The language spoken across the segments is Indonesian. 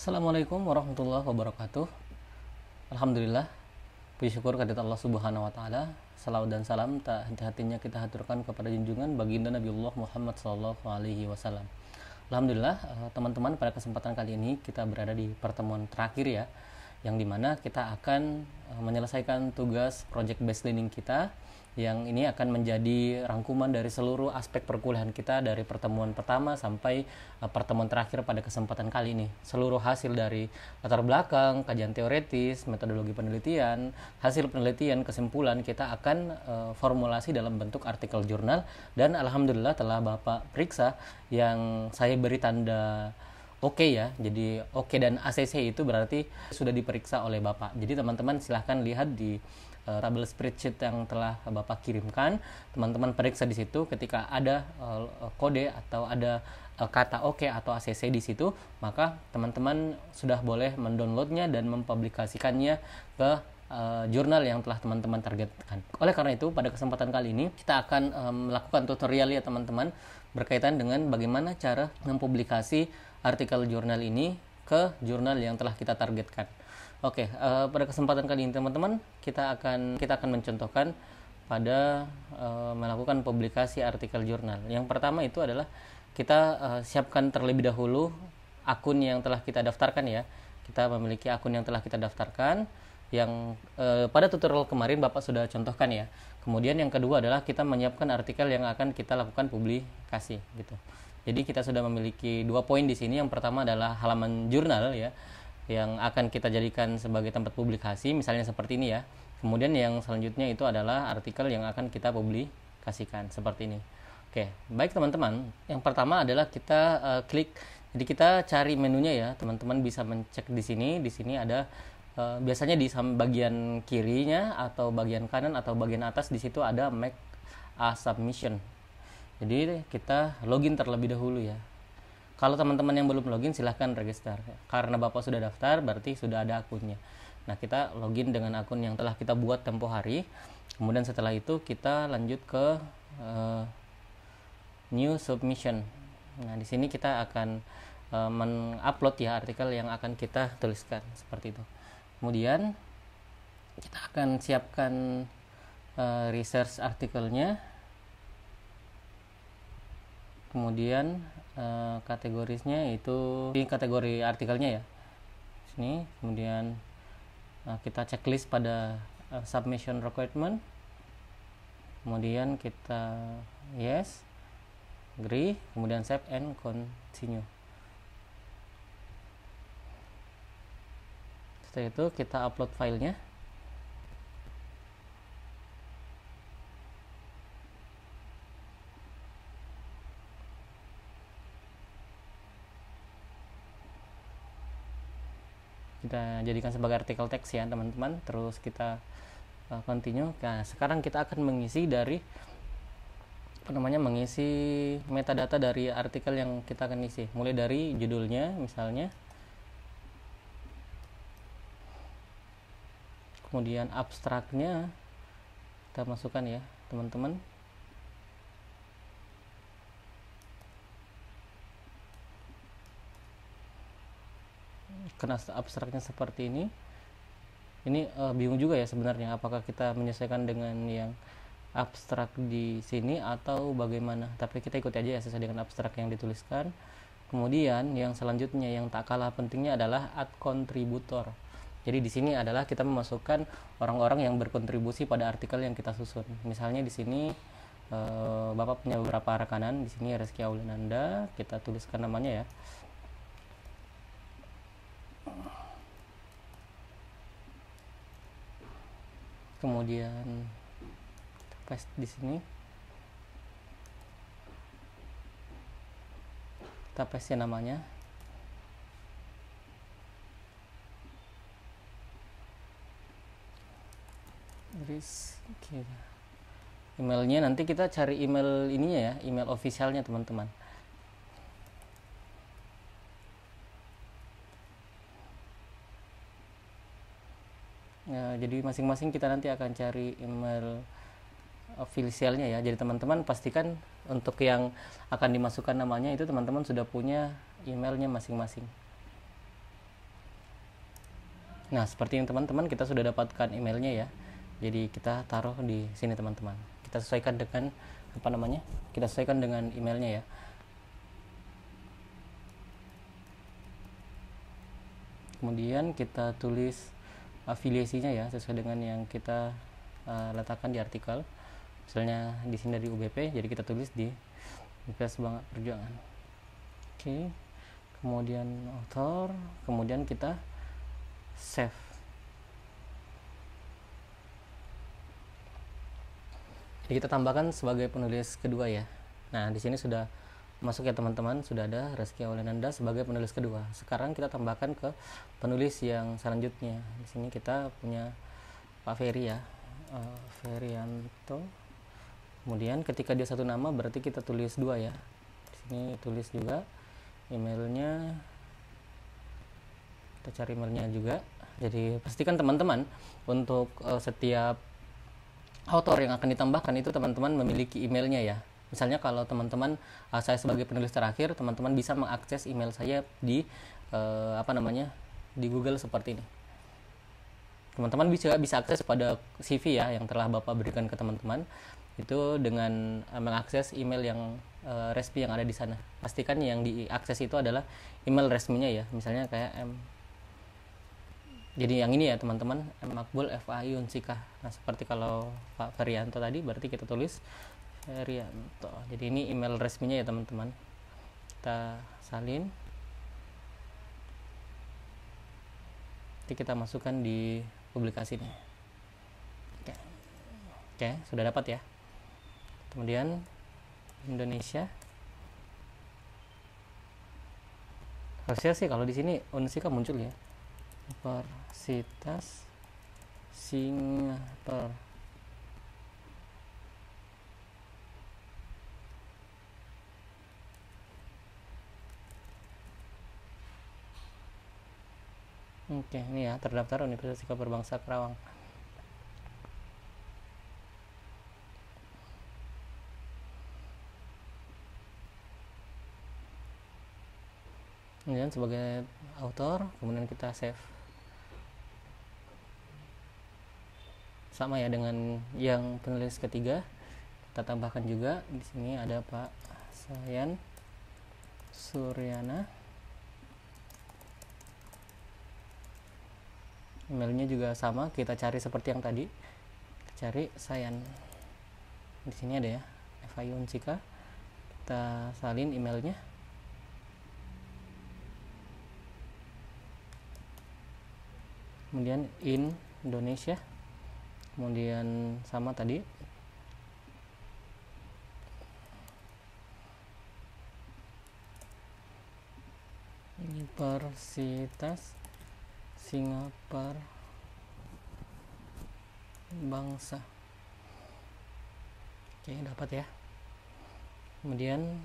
Assalamualaikum warahmatullahi wabarakatuh. Alhamdulillah, puji syukur kehadirat Allah Subhanahu wa taala. Salawat dan salam tak henti-hentinya kita haturkan kepada junjungan baginda Nabiullah Muhammad sallallahu alaihi wasallam. Alhamdulillah, teman-teman, pada kesempatan kali ini kita berada di pertemuan terakhir ya, yang dimana kita akan menyelesaikan tugas project based learning kita, yang ini akan menjadi rangkuman dari seluruh aspek perkuliahan kita dari pertemuan pertama sampai pertemuan terakhir pada kesempatan kali ini. Seluruh hasil dari latar belakang, kajian teoretis, metodologi penelitian, hasil penelitian, kesimpulan kita akan formulasi dalam bentuk artikel jurnal, dan alhamdulillah telah Bapak periksa yang saya beri tanda oke ya. Jadi oke dan ACC itu berarti sudah diperiksa oleh Bapak. Jadi teman-teman silahkan lihat di tabel spreadsheet yang telah Bapak kirimkan. Teman-teman periksa di situ, ketika ada kode atau ada kata oke atau ACC di situ, maka teman-teman sudah boleh mendownloadnya dan mempublikasikannya ke jurnal yang telah teman-teman targetkan. Oleh karena itu, pada kesempatan kali ini kita akan melakukan tutorial ya teman-teman, berkaitan dengan bagaimana cara mempublikasi artikel jurnal ini ke jurnal yang telah kita targetkan. Oke, pada kesempatan kali ini teman-teman, kita akan mencontohkan pada melakukan publikasi artikel jurnal. Yang pertama itu adalah kita siapkan terlebih dahulu akun yang telah kita daftarkan ya. Kita memiliki akun yang telah kita daftarkan, yang pada tutorial kemarin Bapak sudah contohkan ya. Kemudian yang kedua adalah kita menyiapkan artikel yang akan kita lakukan publikasi gitu. Jadi kita sudah memiliki 2 poin di sini. Yang pertama adalah halaman jurnal ya, yang akan kita jadikan sebagai tempat publikasi, misalnya seperti ini ya. Kemudian yang selanjutnya itu adalah artikel yang akan kita publikasikan seperti ini. Oke, baik teman-teman. Yang pertama adalah kita klik. Jadi kita cari menunya ya, teman-teman bisa mencek di sini. Di sini ada biasanya di bagian kirinya atau bagian kanan atau bagian atas, di situ ada make a submission. Jadi kita login terlebih dahulu ya. Kalau teman-teman yang belum login, silahkan register. Karena Bapak sudah daftar, berarti sudah ada akunnya. Nah, kita login dengan akun yang telah kita buat tempo hari. Kemudian setelah itu kita lanjut ke new submission. Nah, di sini kita akan mengupload ya artikel yang akan kita tuliskan seperti itu. Kemudian kita akan siapkan research artikelnya. Kemudian kategorisnya itu di kategori artikelnya ya sini. Kemudian kita checklist pada submission requirement. Kemudian kita yes, agree, kemudian save and continue. Setelah itu kita upload filenya. Kita jadikan sebagai artikel teks ya teman-teman. Terus kita continue. Nah, sekarang kita akan mengisi dari mengisi metadata dari artikel yang kita akan isi, mulai dari judulnya misalnya, kemudian abstraknya kita masukkan ya teman-teman. Karena abstraknya seperti ini bingung juga ya sebenarnya, apakah kita menyesuaikan dengan yang abstrak di sini atau bagaimana, tapi kita ikuti aja ya sesuai dengan abstrak yang dituliskan. Kemudian yang selanjutnya yang tak kalah pentingnya adalah add contributor. Jadi di sini adalah kita memasukkan orang-orang yang berkontribusi pada artikel yang kita susun. Misalnya di sini Bapak punya beberapa rekanan, di sini Reski Aulinanda, kita tuliskan namanya ya. Kemudian kita paste di sini, kita paste namanya. Emailnya nanti kita cari email ininya ya, email officialnya teman-teman. Ya, jadi masing-masing kita nanti akan cari email officialnya ya. Jadi teman-teman pastikan untuk yang akan dimasukkan namanya itu teman-teman sudah punya emailnya masing-masing. Nah, seperti yang teman-teman kita sudah dapatkan emailnya ya. Jadi kita taruh di sini teman-teman. Kita sesuaikan dengan apa namanya? Kita sesuaikan dengan emailnya ya. Kemudian kita tulis afiliasinya ya sesuai dengan yang kita letakkan di artikel. Misalnya di sini dari UBP, jadi kita tulis di Universitas Bangka Perjuangan. Oke. Kemudian author, kemudian kita save. Jadi kita tambahkan sebagai penulis kedua ya. Nah, di sini sudah masuk ya teman-teman, sudah ada Reski Auliananda sebagai penulis kedua. Sekarang kita tambahkan ke penulis yang selanjutnya. Di sini kita punya Pak Ferry ya, Ferianto. Kemudian ketika dia satu nama berarti kita tulis dua ya. Di sini tulis juga emailnya, kita cari emailnya juga. Jadi pastikan teman-teman untuk setiap author yang akan ditambahkan itu teman-teman memiliki emailnya ya. Misalnya kalau teman-teman saya sebagai penulis terakhir, teman-teman bisa mengakses email saya di di Google seperti ini. Teman-teman bisa akses pada CV ya yang telah Bapak berikan ke teman-teman itu dengan mengakses email yang resmi yang ada di sana. Pastikan yang diakses itu adalah email resminya ya. Misalnya kayak jadi yang ini ya teman-teman, Makbul FAI Unsika. Nah, seperti kalau Pak Ferianto tadi berarti kita tulis Ferianto. Jadi ini email resminya ya teman-teman. Kita salin. Nanti kita masukkan di publikasi ini. Oke, sudah dapat ya. Kemudian Indonesia. Harusnya sih kalau di sini Unsika muncul ya. Universitas Singapura. Oke, ini ya terdaftar Universitas Singapura Bangsa Kerawang. Kemudian sebagai author, kemudian kita save. Sama ya dengan yang penulis ketiga, kita tambahkan juga di sini ada Pak Sayan Suryana. Emailnya juga sama, kita cari seperti yang tadi. Kita cari Sayan. Di sini ada ya, FAI Unsika. Kita salin emailnya. Kemudian Indonesia. Kemudian sama tadi. Universitas Singapura Bangsa. Oke, dapat ya. Kemudian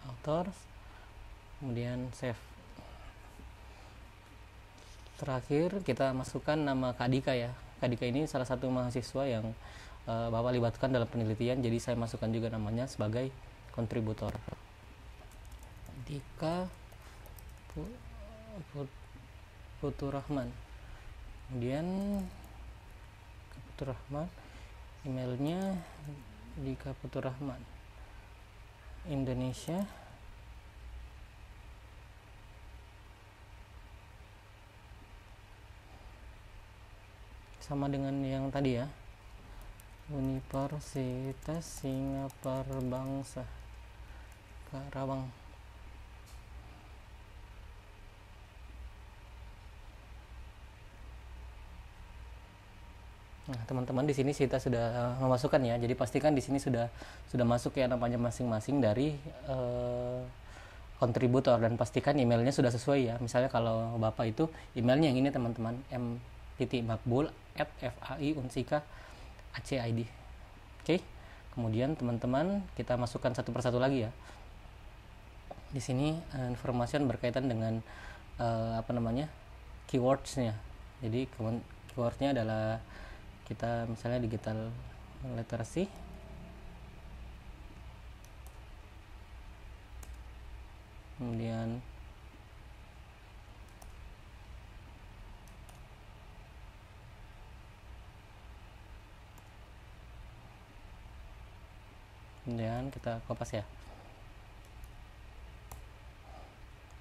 author, kemudian save. Terakhir kita masukkan nama Kak Dika ya. Kak Dika ini salah satu mahasiswa yang Bapak libatkan dalam penelitian, jadi saya masukkan juga namanya sebagai kontributor. Dika Puturahman. Kemudian Puturahman, emailnya Dika Puturahman Indonesia. Sama dengan yang tadi ya, Universitas Singapura Bangsa Karawang. Nah, teman-teman di sini kita sudah memasukkan ya. Jadi pastikan di sini sudah masuk ya namanya masing-masing dari kontributor, dan pastikan emailnya sudah sesuai ya. Misalnya kalau Bapak itu emailnya yang ini teman-teman, m.makbul@faiunsika.ac.id. Oke. Kemudian teman-teman kita masukkan satu persatu lagi ya. Di sini informasi berkaitan dengan keywords-nya. Jadi keywordnya adalah kita misalnya digital literacy, kemudian kemudian kita kopas ya.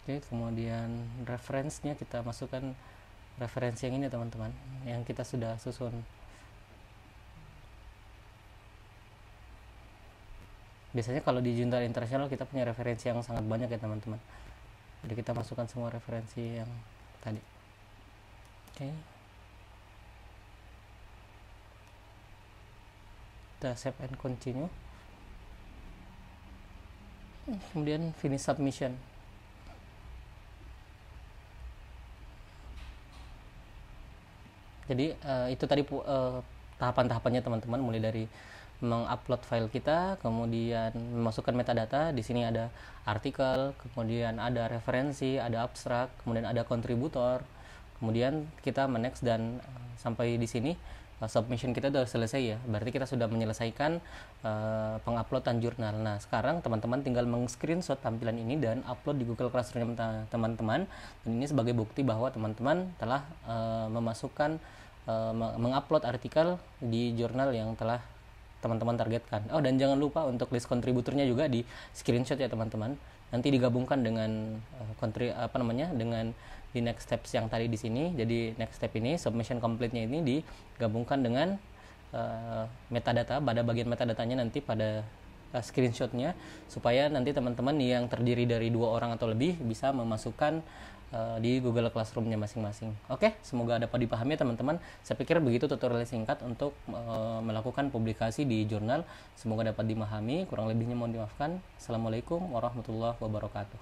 Oke, kemudian referensinya kita masukkan referensi yang ini teman-teman, yang kita sudah susun. Biasanya kalau di jurnal internasional kita punya referensi yang sangat banyak ya teman-teman, jadi kita masukkan semua referensi yang tadi. Oke, kita save and continue, kemudian finish submission. Jadi itu tadi tahapan-tahapannya teman-teman, mulai dari mengupload file kita, kemudian memasukkan metadata. Di sini ada artikel, kemudian ada referensi, ada abstrak, kemudian ada kontributor, kemudian kita next, dan sampai di sini submission kita sudah selesai ya. Berarti kita sudah menyelesaikan penguploadan jurnal. Nah, sekarang teman-teman tinggal meng-screenshot tampilan ini dan upload di Google Classroom teman-teman. Dan ini sebagai bukti bahwa teman-teman telah memasukkan mengupload artikel di jurnal yang telah teman-teman targetkan. Oh, dan jangan lupa untuk list kontributornya juga di screenshot ya teman-teman. Nanti digabungkan dengan dengan di next steps yang tadi di sini. Jadi next step ini, submission complete-nya ini digabungkan dengan metadata. Pada bagian metadatanya nanti pada screenshot-nya, supaya nanti teman-teman yang terdiri dari 2 orang atau lebih bisa memasukkan di Google Classroom-nya masing-masing. Oke, semoga dapat dipahami teman-teman. Saya pikir begitu tutorial singkat untuk melakukan publikasi di jurnal. Semoga dapat dimahami, kurang lebihnya mohon dimaafkan. Assalamualaikum warahmatullahi wabarakatuh.